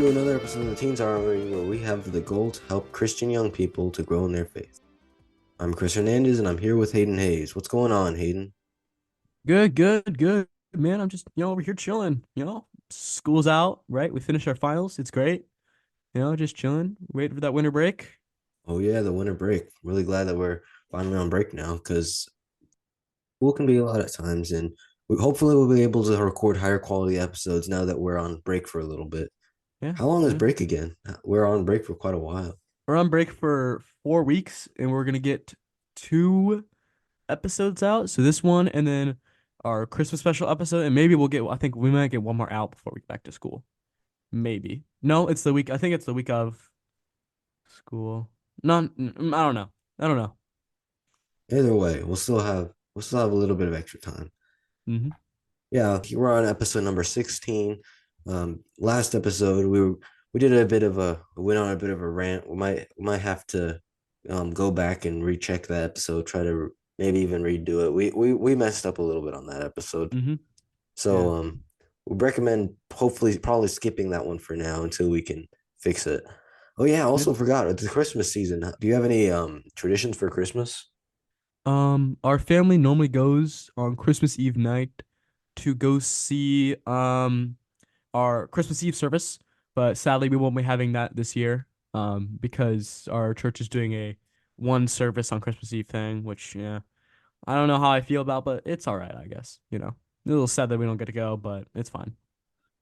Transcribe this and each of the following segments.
to another episode of the Teens Armory, where we have the goal to help Christian young people to grow in their faith. I'm Chris Hernandez, and I'm here with Hayden Hayes. What's going on, Hayden? Good, man. I'm just, over here chilling, School's out, right? We finished our finals. It's great. Just chilling, waiting for that winter break. Oh yeah, the winter break. Really glad that we're finally on break now, because school can be a lot of times, and hopefully we'll be able to record higher quality episodes now that we're on break for a little bit. Yeah, How long is yeah. break again? We're on break for quite a while. We're on break for 4 weeks and we're gonna get two episodes out. So this one and then our Christmas special episode, and maybe I think we might get one more out before we get back to school. Maybe. No, I think it's the week of school. No, I don't know. I don't know. Either way, we'll still have a little bit of extra time. hmm Yeah, we're on episode number 16. Last episode we did a bit of a went on a bit of a rant. We might have to go back and recheck that episode, try to maybe even redo it. We messed up a little bit on that episode. hmm Yeah. So we recommend hopefully probably skipping that one for now until we can fix it. Oh yeah, I Yeah. also forgot it's the Christmas season. Do you have any traditions for Christmas? Our family normally goes on Christmas Eve night to go see our Christmas Eve service, but sadly we won't be having that this year because our church is doing a one service on Christmas Eve thing, which yeah, I don't know how I feel about, but it's all right, I guess. A little sad that we don't get to go, but it's fine.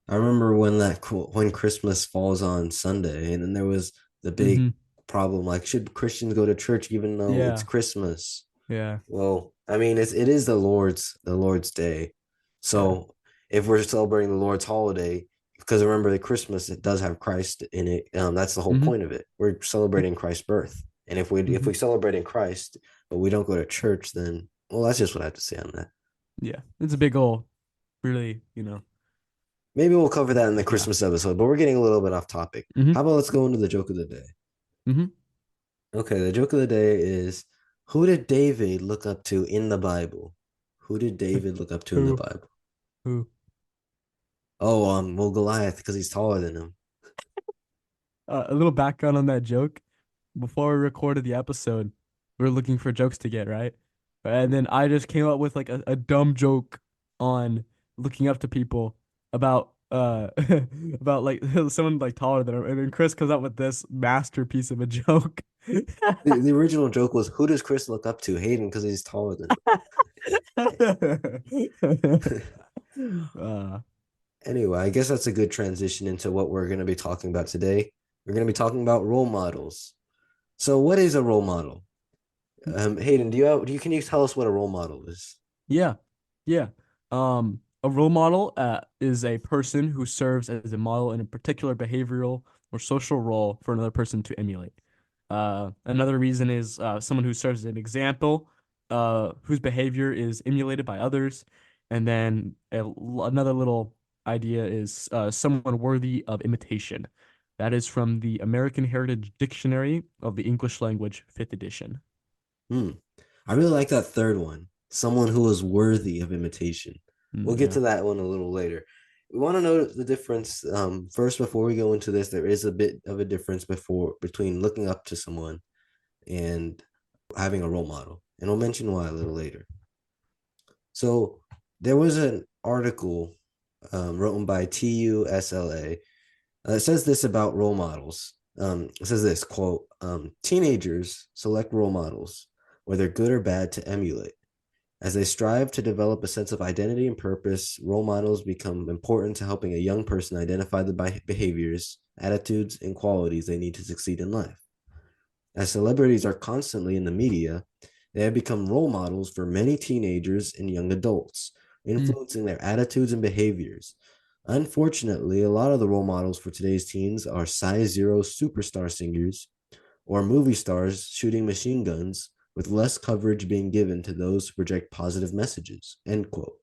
I remember when Christmas falls on Sunday, and then there was the big hmm problem like, should Christians go to church even though it's Yeah, Christmas? yeah, Well, I mean, it is the Lord's day, yeah. so if we're celebrating the Lord's holiday, because remember that Christmas, it does have Christ in it. That's the whole hmm point of it. We're It, celebrating Christ's birth, and if we hmm celebrate in Christ but we don't go to church, then well, that's just what I have to say on that. Yeah, it's a big goal, really. Maybe we'll cover that in the Yeah. Christmas episode, but we're getting a little bit off topic. hmm How about let's go into the joke of the day? hmm Okay, the joke of the day is, who did David look up to in the Bible? Who did David look up to in the Who? Bible? Who? Oh, well, Goliath, because he's taller than him. A little background on that joke. Before we recorded the episode, we were looking for jokes to get, right? And then I just came up with like a dumb joke on looking up to people about about like someone like taller than him. And then Chris comes up with this masterpiece of a joke. The original joke was, who does Chris look up to? Hayden, because he's taller than him. uh, Anyway, I guess that's a good transition into what we're going to be talking about today. We're going to be talking about role models. So, what is a role model? Hayden, can you tell us what a role model is? yeah, yeah. A role model is a person who serves as a model in a particular behavioral or social role for another person to emulate. Another reason is someone who serves as an example, whose behavior is emulated by others. And then another little idea is someone worthy of imitation. That is from the American Heritage Dictionary of the English Language, 5th edition. Hmm. I really like that third one. Someone who is worthy of imitation. We'll get Yeah. to that one a little later. We want to know the difference. First, before we go into this, there is a bit of a difference between looking up to someone and having a role model, and we'll mention why a little later. So, there was an article written by TUSLA. It says this about role models. It says this quote: "Teenagers select role models, whether good or bad, to emulate. As they strive to develop a sense of identity and purpose, role models become important to helping a young person identify the behaviors, attitudes, and qualities they need to succeed in life. As celebrities are constantly in the media, they have become role models for many teenagers and young adults, Mm. influencing their attitudes and behaviors. Unfortunately, a lot of the role models for today's teens are size zero superstar singers or movie stars shooting machine guns, with less coverage being given to those who project positive messages." End quote.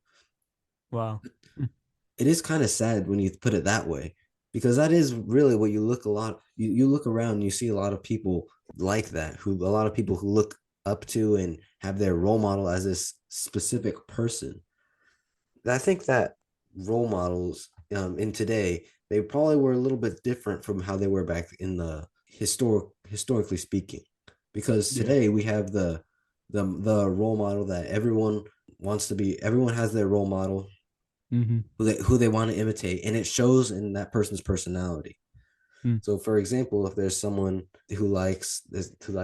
Wow. It is kind of sad when you put it that way, because that is really what you look around and you see a lot of people like that, who a lot of people who look up to and have their role model as this specific person. I think that role models in today, they probably were a little bit different from how they were back in the historically speaking. Because Yeah. today we have the role model that everyone wants to be. Everyone has their role model Mm-hmm. who they want to imitate, and it shows in that person's personality. Mm. So, for example, if there's someone who likes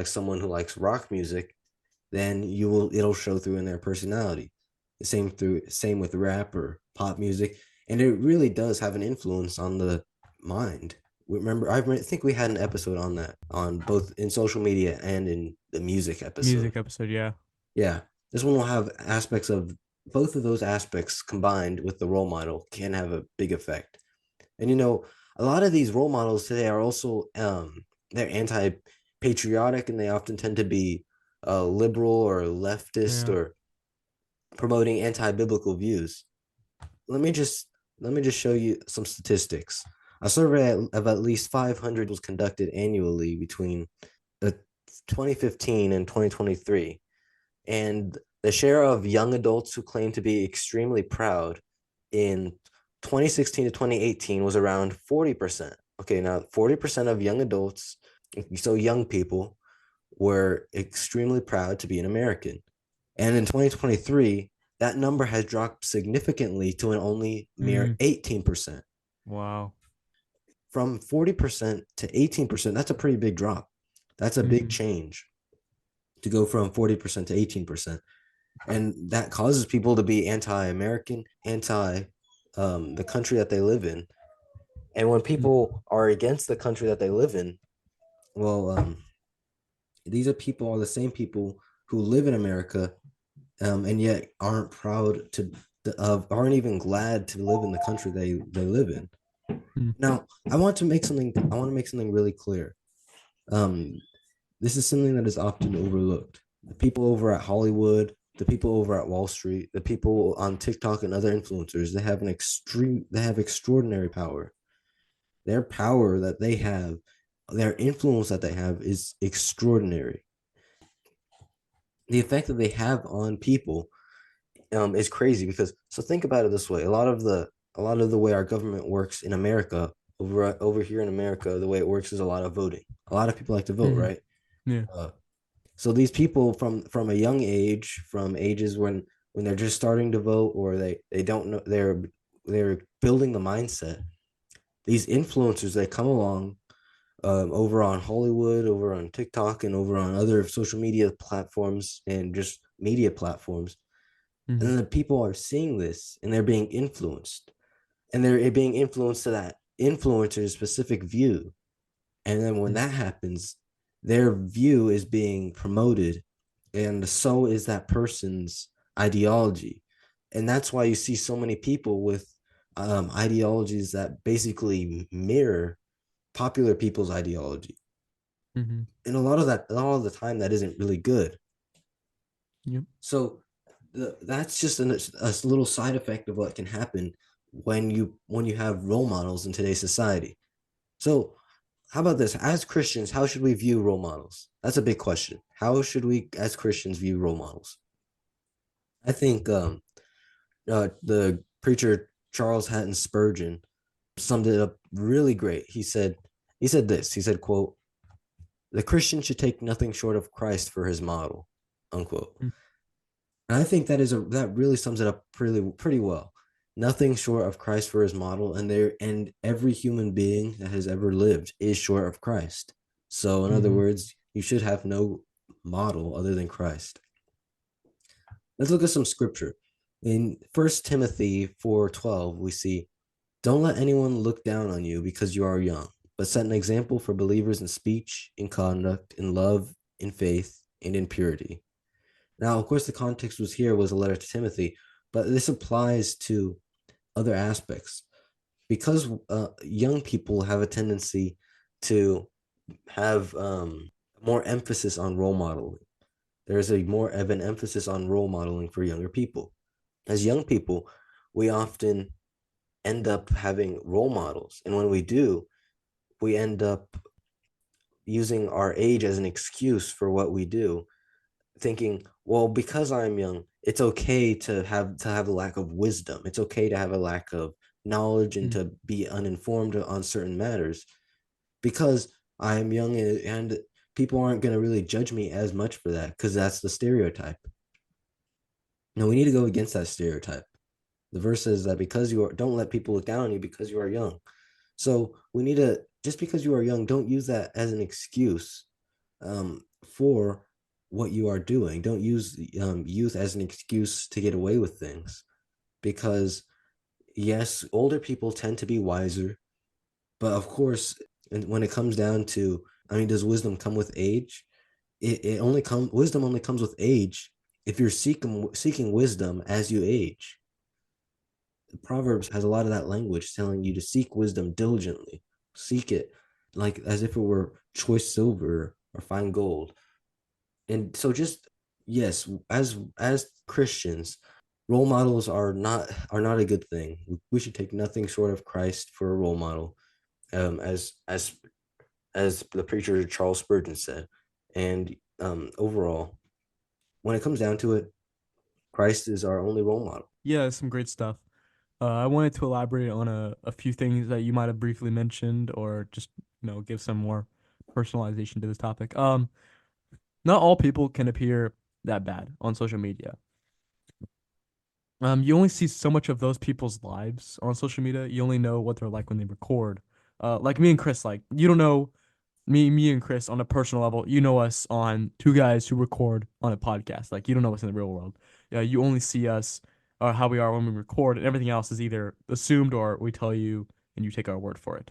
someone who likes rock music, then it'll show through in their personality. Same with rap or pop music, and it really does have an influence on the mind. Remember, I think we had an episode on that, on both in social media and in the music episode. Music episode, yeah. Yeah, this one will have aspects of both of those aspects combined with the role model can have a big effect. And a lot of these role models today are also they're anti-patriotic, and they often tend to be liberal or leftist Yeah. or promoting anti-biblical views. Let me just let me just show you some statistics. A survey of at least 500 was conducted annually between 2015 and 2023, and the share of young adults who claim to be extremely proud in 2016 to 2018 was around 40%. Okay, now 40% of young adults, so young people, were extremely proud to be an American. And in 2023, that number has dropped significantly to an only mere Mm. 18%. Wow. From 40% to 18%, that's a pretty big drop. That's a big Mm-hmm. change to go from 40% to 18%. And that causes people to be anti-American, anti the country that they live in. And when people are against the country that they live in, well, these are people are the same people who live in America, and yet aren't proud aren't even glad to live in the country they live in. Mm-hmm. Now, I want to make something really clear. Um, this is something that is often overlooked. The people over at Hollywood, the people over at Wall Street, the people on TikTok and other influencers, they have extraordinary power. Their power that they have, their influence that they have is extraordinary. The effect that they have on people is crazy because so think about it this way. A lot of the way our government works in America, over here in America, the way it works is a lot of voting. A lot of people like to vote, Mm-hmm. right? Yeah. Uh, so these people from a young age, from ages when they're just starting to vote, or they don't know, they're building the mindset. These influencers, they come along, over on Hollywood, over on TikTok, and over on other social media platforms and just media platforms, and Mm-hmm. then the people are seeing this and they're being influenced, and they're being influenced to that influencer's specific view. And then when that happens, their view is being promoted, and so is that person's ideology. And that's why you see so many people with ideologies that basically mirror popular people's ideology. Mm-hmm. And a lot of the time, that isn't really good. Yep. So that's just a little side effect of what can happen when you have role models in today's society. So how about this? As Christians, how should we view role models? That's a big question. How should we, as Christians, view role models? I think the preacher Charles Hatton Spurgeon summed it up really great. He said this. He said, "quote The Christian should take nothing short of Christ for his model," unquote. And I think that really sums it up pretty well. Nothing short of Christ for his model, and every human being that has ever lived is short of Christ. So in other Mm-hmm. words, you should have no model other than Christ. Let's look at some scripture. In 1 Timothy 4:12, we see, "Don't let anyone look down on you because you are young, but set an example for believers in speech, in conduct, in love, in faith, and in purity." Now, of course, the context was a letter to Timothy, but this applies to other aspects because young people have a tendency to have more emphasis on role modeling. There's a more of an emphasis on role modeling for younger people. As young people, we often end up having role models, and when we do, we end up using our age as an excuse for what we do, thinking, well, because I'm young, it's okay to have a lack of wisdom. It's okay to have a lack of knowledge and Mm. to be uninformed on certain matters because I am young and people aren't going to really judge me as much for that because that's the stereotype. No, we need to go against that stereotype. The verse says that because you are, don't let people look down on you because you are young. So we need to, just because you are young, don't use that as an excuse for what you are doing. Don't use youth as an excuse to get away with things because, yes, older people tend to be wiser. But of course, and when it comes down to, I mean, does wisdom come with age? It only come wisdom only comes with age if you're seeking wisdom as you age. Proverbs has a lot of that language telling you to seek wisdom diligently, seek it like as if it were choice silver or fine gold. And so just yes, as Christians, role models are not a good thing. We should take nothing short of Christ for a role model. As the preacher Charles Spurgeon said. And overall, when it comes down to it, Christ is our only role model. Yeah, some great stuff. I wanted to elaborate on a few things that you might have briefly mentioned, or just give some more personalization to this topic. Not all people can appear that bad on social media. You only see so much of those people's lives on social media. You only know what they're like when they record. Like me and Chris, like you don't know me and Chris on a personal level. You know us on two guys who record on a podcast. Like you don't know us in the real world. Yeah, you only see us how we are when we record, and everything else is either assumed or we tell you and you take our word for it,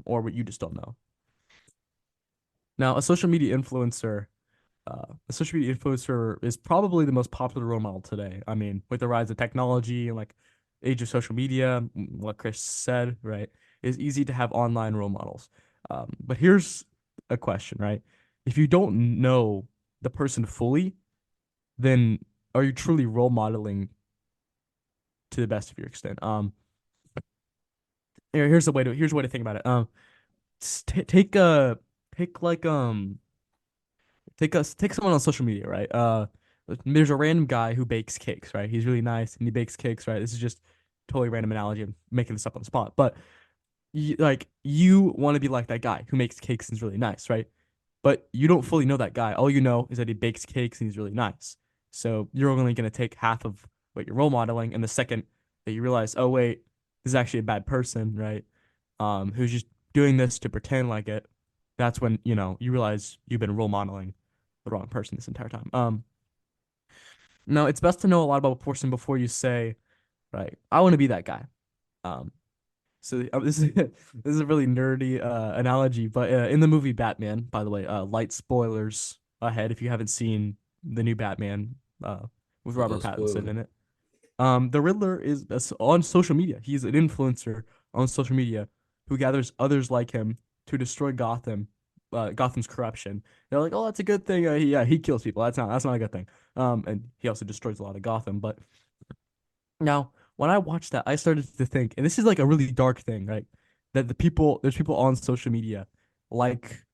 or what you just don't know. Now, a social media influencer is probably the most popular role model today. I mean, with the rise of technology and like age of social media, what Chris said, right, it's easy to have online role models. But here's a question, right? If you don't know the person fully, then are you truly role modeling to the best of your extent? Here's the way to think about it. Take pick like take someone on social media, right? There's a random guy who bakes cakes, right? He's really nice and he bakes cakes, right? This is just totally random analogy. I'm making this up on the spot, but you want to be like that guy who makes cakes and is really nice, right? But you don't fully know that guy. All you know is that he bakes cakes and he's really nice. So you're only going to take half of what you're role modeling, and the second that you realize, oh wait, this is actually a bad person, right? Who's just doing this to pretend like it. That's when you realize you've been role modeling the wrong person this entire time. Now it's best to know a lot about a person before you say, right, I want to be that guy. Um, so this is this is a really nerdy analogy, but in the movie Batman, by the way, light spoilers ahead if you haven't seen the new Batman with Uh-oh, Robert spoiler. Pattinson in it. The Riddler is on social media. He's an influencer on social media who gathers others like him to destroy Gotham, Gotham's corruption. They're like, oh, that's a good thing. He kills people. That's not a good thing. And he also destroys a lot of Gotham. But now, when I watched that, I started to think, and this is like a really dark thing, right? That there's people on social media like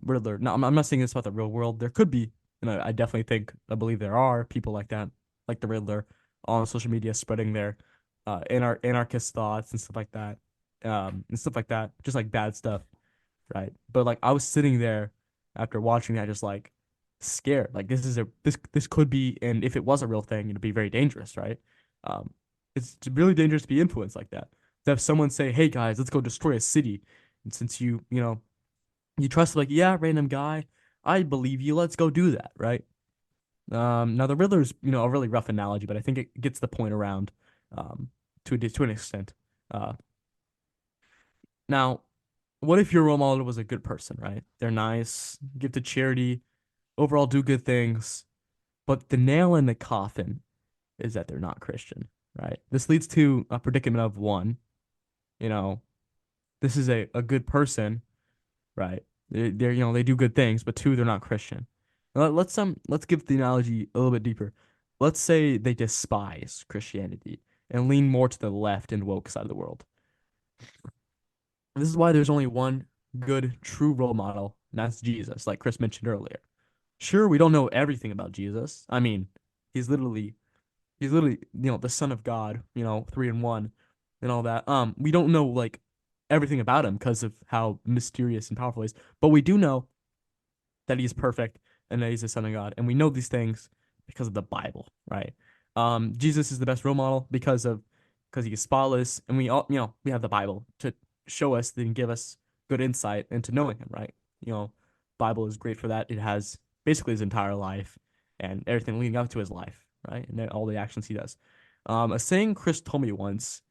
Riddler. Now, I'm not saying this about the real world. There could be, and I definitely I believe there are people like that, like the Riddler, on social media spreading their anarchist thoughts and stuff like that, just like bad stuff, right? But like I was sitting there after watching that, just like scared. Like this could be, and if it was a real thing, it'd be very dangerous, right? Um, it's really dangerous to be influenced like that. To have someone say, "Hey guys, let's go destroy a city," and since you trust like, yeah, random guy, I believe you. Let's go do that, right? Now the Riddler's a really rough analogy, but I think it gets the point around um, to an extent. Uh, Now, what if your role model was a good person, right? They're nice, give to charity, overall do good things, but the nail in the coffin is that they're not Christian, right? This leads to a predicament of one, you know, this is a good person, right? They do good things, but two, they're not Christian. Let's give the analogy a little bit deeper. Let's say they despise Christianity and lean more to the left and woke side of the world. This is why there's only one good, true role model, and that's Jesus, like Chris mentioned earlier. Sure, we don't know everything about Jesus. I mean, he's literally, the Son of God, three in one. and all that. We don't know like everything about him because of how mysterious and powerful he is, but we do know that he's perfect and that he's the son of God. And we know these things because of the Bible, right? Jesus is the best role model because he is spotless, and we all we have the Bible to show us and give us good insight into knowing him, right? Bible is great for that. It has basically his entire life and everything leading up to his life, right? And then all the actions he does. A saying Chris told me once,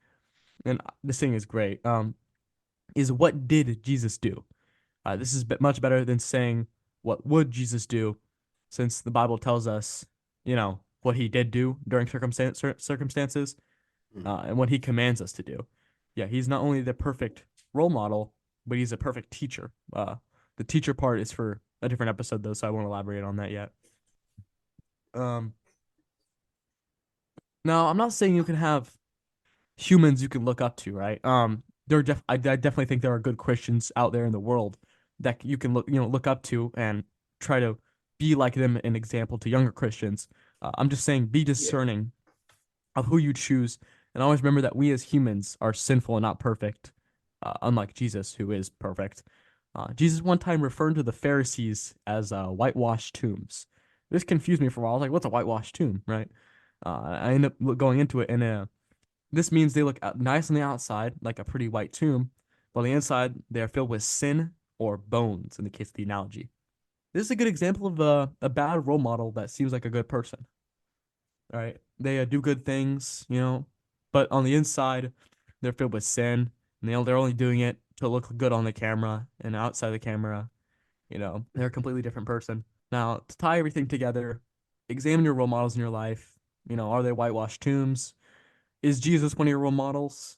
and this thing is great. Is what did Jesus do? This is much better than saying what would Jesus do, since the Bible tells us, what he did do during circumstances, Mm. and what he commands us to do. Yeah, he's not only the perfect role model, but he's a perfect teacher. The teacher part is for a different episode, though, so I won't elaborate on that yet. Um, Now, I'm not saying you can have humans you can look up to, right? I definitely think there are good Christians out there in the world that you can look up to and try to be like them, an example to younger Christians. I'm just saying, be Yeah. discerning of who you choose, and always remember that we as humans are sinful and not perfect, unlike Jesus, who is perfect. Jesus one time referred to the Pharisees as whitewashed tombs. This confused me for a while. I was like, "What's a whitewashed tomb?" Right? I ended up going into it, and this means they look nice on the outside, like a pretty white tomb, but on the inside, they are filled with sin or bones, in the case of the analogy. This is a good example of a bad role model that seems like a good person. All right. They do good things, but on the inside, they're filled with sin, and they're only doing it to look good on the camera, and outside the camera, they're a completely different person. Now, to tie everything together, examine your role models in your life. Are they whitewashed tombs? Is Jesus one of your role models?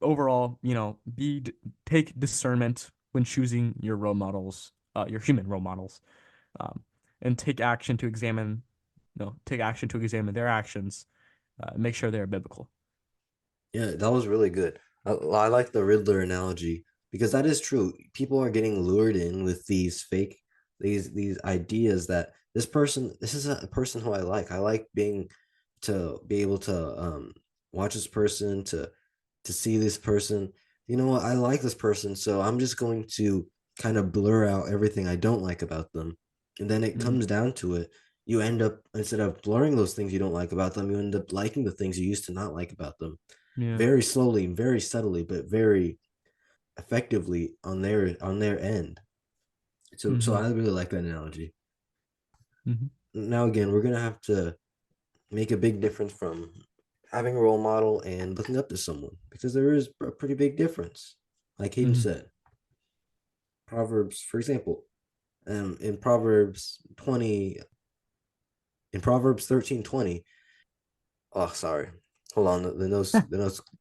Overall, take discernment when choosing your role models, your human role models, um, and take action to examine their actions, make sure they're biblical. Yeah, that was really good. I like the Riddler analogy because that is true. People are getting lured in with these ideas that this is a person who I like. I like being to be able to watch this person, to see this person. You know what? I like this person, so I'm just going to kind of blur out everything I don't like about them. And then it Mm, comes down to it. You end up, instead of blurring those things you don't like about them, you end up liking the things you used to not like about them, yeah. very slowly, very subtly, but very effectively on their end. So Mm-hmm. I really like that analogy. Mm-hmm. Now again, we're gonna have to make a big difference from having a role model and looking up to someone, because there is a pretty big difference. Like Hayden Mm-hmm. said, Proverbs, for example, in Proverbs 20, in Proverbs 13:20. Oh, sorry. Hold on.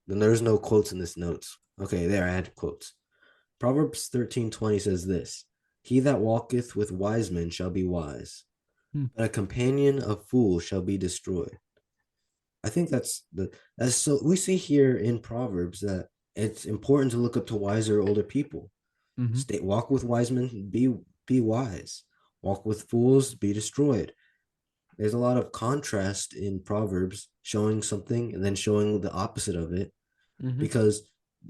There's no quotes in this notes. Okay, there I had quotes. Proverbs 13:20 says this: He that walketh with wise men shall be wise, but a companion of fools shall be destroyed. I think that's so we see here in Proverbs that it's important to look up to wiser older people. Mm-hmm. Stay walk with wise men, be wise. Walk with fools, be destroyed. There's a lot of contrast in Proverbs showing something and then showing the opposite of it, Mm-hmm. because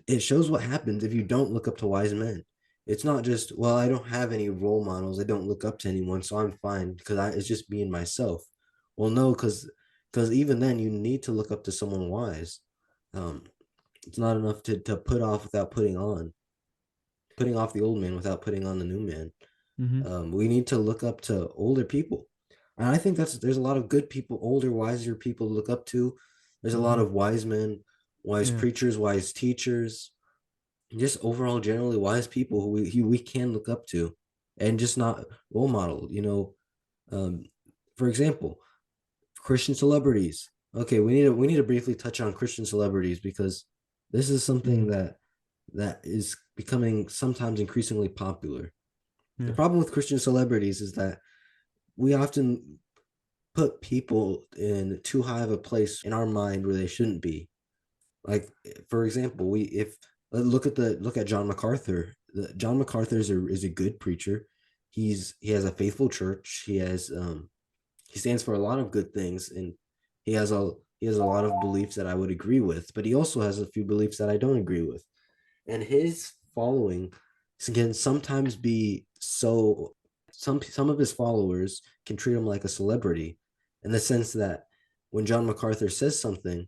it shows what happens if you don't look up to wise men. It's not just, well, I don't have any role models. I don't look up to anyone, so I'm fine because it's just being myself. Well, no, because even then you need to look up to someone wise. Um, it's not enough to put off without putting off the old man without putting on the new man. Mm-hmm. We need to look up to older people, and I think there's a lot of good people, older, wiser people to look up to. There's a lot Mm-hmm. of wise men, wise Yeah. preachers, wise teachers, just overall generally wise people who we can look up to, and just not role model. Um, for example, Christian celebrities. Okay, we need to briefly touch on Christian celebrities, because this is something Mm. that is becoming sometimes increasingly popular. The Yeah. problem with Christian celebrities is that we often put people in too high of a place in our mind where they shouldn't be. Like, for example, we if look at John MacArthur. John MacArthur is a good preacher. He has a faithful church. He stands for a lot of good things, and he has He has a lot of beliefs that I would agree with, but he also has a few beliefs that I don't agree with. And his following can sometimes be so some of his followers can treat him like a celebrity in the sense that when John MacArthur says something,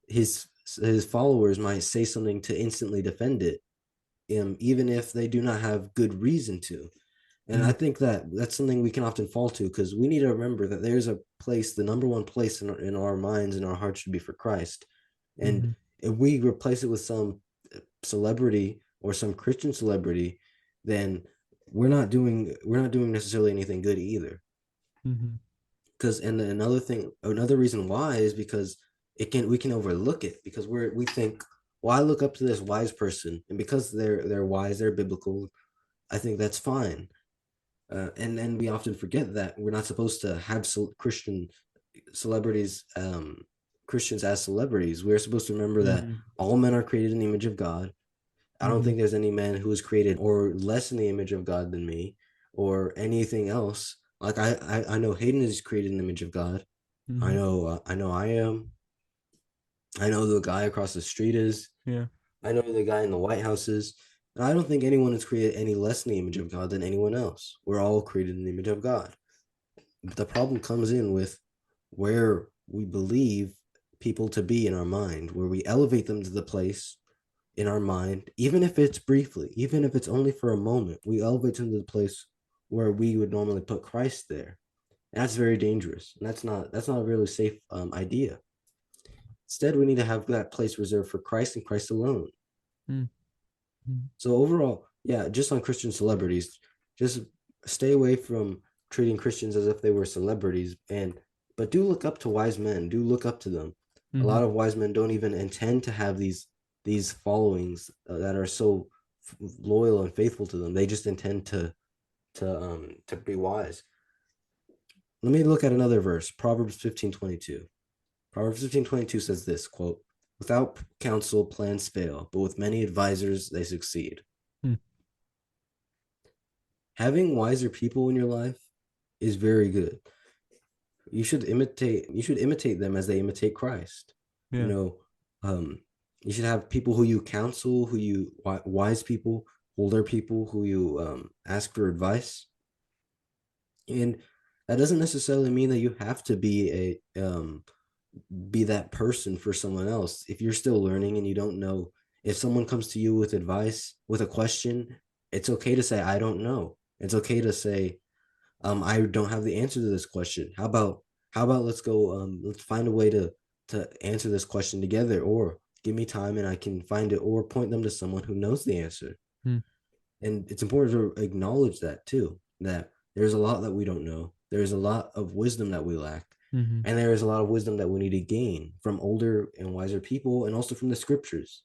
his his followers might say something to instantly defend it, even if they do not have good reason to. And I Mm, think that that's something we can often fall to because we need to remember that there's a place, the number one place in our minds and our hearts should be for Christ. And mhm, if we replace it with some celebrity or some Christian celebrity, then we're not doing necessarily anything good either. mhm, Because and another thing, another reason why is because we can overlook it because we think, well, I look up to this wise person, and because they're wise, they're biblical. I think that's fine. And we often forget that we're not supposed to have Christian celebrities, Christians as celebrities. We're supposed to remember that mhm, all men are created in the image of God. I don't mhm, think there's any man who is created or less in the image of God than me or anything else. Like I know Hayden is created in the image of God. mhm. I know I am. I know the guy across the street is. Yeah. I know the guy in the White House is. And I don't think anyone is created any less in the image of God than anyone else. We're all created in the image of God. But the problem comes in with where we believe people to be in our mind, where we elevate them to the place in our mind, even if it's briefly, even if it's only for a moment, we elevate them to the place where we would normally put Christ there. And that's very dangerous. And that's not a really safe idea. Instead, we need to have that place reserved for Christ and Christ alone. Mm, mm, So overall, yeah, just on Christian celebrities, just stay away from treating Christians as if they were celebrities and but do look up to wise men, do look up to them. A lot mhm, of wise men don't even intend to have these followings that are so loyal and faithful to them. They just intend to be wise. Let me look at another verse, Proverbs 15:22. Proverbs 15:22 says this quote, without counsel, plans fail, but with many advisors, they succeed. mm. Having wiser people in your life is very good. You should imitate them as they imitate Christ. You Yeah. know, um, you should have people who you counsel, wise people, older people who you ask for advice. And that doesn't necessarily mean that you have to be that person for someone else. If you're still learning and you don't know, if someone comes to you with advice, with a question, it's okay to say, I don't know. It's okay to say, I don't have the answer to this question. How about let's find a way to answer this question together, or give me time and I can find it, or point them to someone who knows the answer. Mm, And it's important to acknowledge that too, that there's a lot that we don't know. There's a lot of wisdom that we lack. mhm, And there is a lot of wisdom that we need to gain from older and wiser people and also from the scriptures.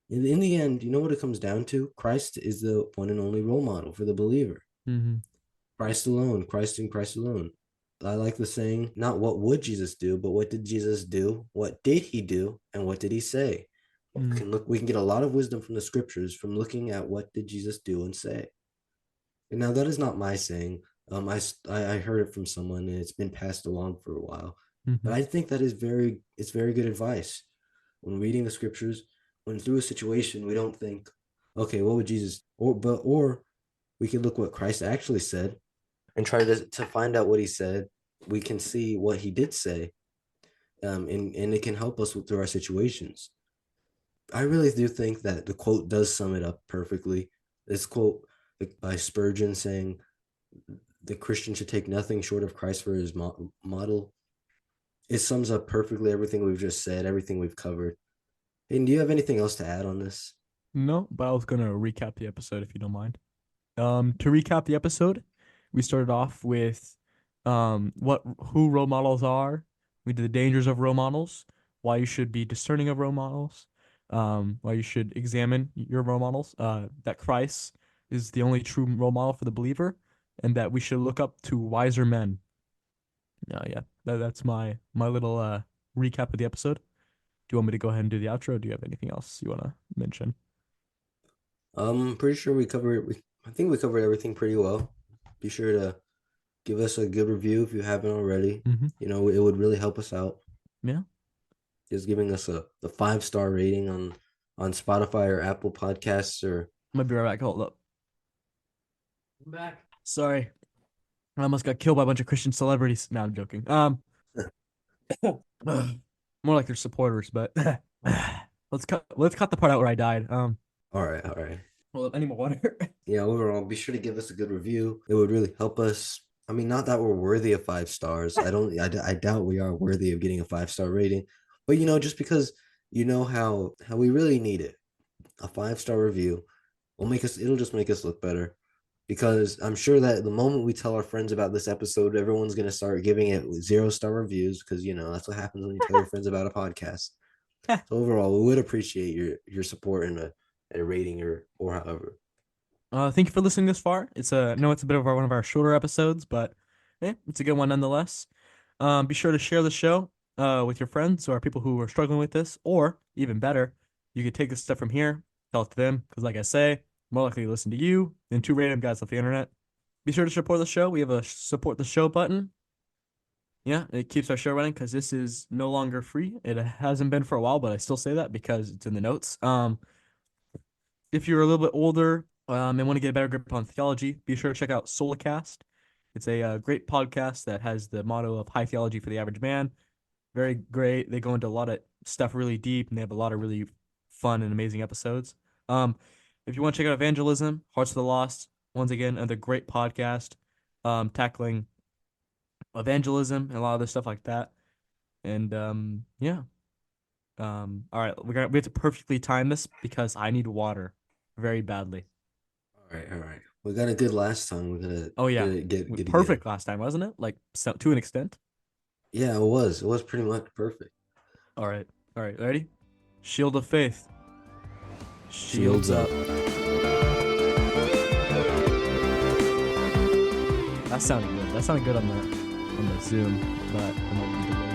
In the end, you know what it comes down to? Christ is the one and only role model for the believer. mhm, Christ alone, Christ and Christ alone. I like the saying, not what would Jesus do, but what did Jesus do? What did he do? And what did he say? mhm, We can get a lot of wisdom from the scriptures from looking at what did Jesus do and say. And now that is not my saying. I heard it from someone and it's been passed along for a while. But mhm, I think that is it's very good advice. When reading the scriptures, when through a situation we don't think, okay, what would Jesus or we can look what Christ actually said and try to find out what he said. We can see what he did say, and it can help us through our situations. I really do think that the quote does sum it up perfectly. This quote by Spurgeon saying, "The Christian should take nothing short of Christ for his model." It sums up perfectly everything we've just said, everything we've covered. And do you have anything else to add on this? No, but I was gonna recap the episode if you don't mind. To recap the episode, we started off with what who role models are. We did the dangers of role models, why you should be discerning of role models, why you should examine your role models, that Christ is the only true role model for the believer, and that we should look up to wiser men. Yeah, that's my little recap of the episode. Do you want me to go ahead and do the outro? Or do you have anything else you want to mention? I'm pretty sure we covered. I think we covered everything pretty well. Be sure to give us a good review if you haven't already. Mm-hmm. You know, it would really help us out. Yeah. Just giving us a 5-star rating on Spotify or Apple Podcasts or I'm gonna be right back. Hold up. I'm back. Sorry. I almost got killed by a bunch of Christian celebrities. No, I'm joking. More like their supporters, but let's cut the part out where I died. all right. Hold up, any more water? Yeah, overall, be sure to give us a good review. It would really help us. I mean, not that we're worthy of 5 stars. I doubt we are worthy of getting a 5-star rating, but just because how we really need it, a 5-star review it'll just make us look better. Because I'm sure that the moment we tell our friends about this episode, everyone's gonna start giving it 0-star reviews because that's what happens when you tell your friends about a podcast. So overall, we would appreciate your support and a rating or however. Thank you for listening this far. It's a bit of one of our shorter episodes, but it's a good one nonetheless. Be sure to share the show with your friends or people who are struggling with this, or even better, you could take this stuff from here, tell it to them, because like I say, more likely to listen to you than two random guys off the internet. Be sure to support the show. We have a support the show button. Yeah, it keeps our show running because this is no longer free. It hasn't been for a while, but I still say that because it's in the notes. If you're a little bit older and want to get a better grip on theology, be sure to check out Solicast. It's a great podcast that has the motto of high theology for the average man. Very great. They go into a lot of stuff really deep, and they have a lot of really fun and amazing episodes. If you want to check out Evangelism, Hearts of the Lost, once again, another great podcast tackling evangelism and a lot of other stuff like that. And yeah. All right, we have to perfectly time this because I need water very badly. All right. We got a good last time. We're gonna Oh get yeah, it get get again. perfect last time, wasn't it? Like so, to an extent. Yeah, it was. It was pretty much perfect. All right, all right, ready? Shield of faith. Shields Shields up. up. That sounded good. That sounded good on the Zoom, but on the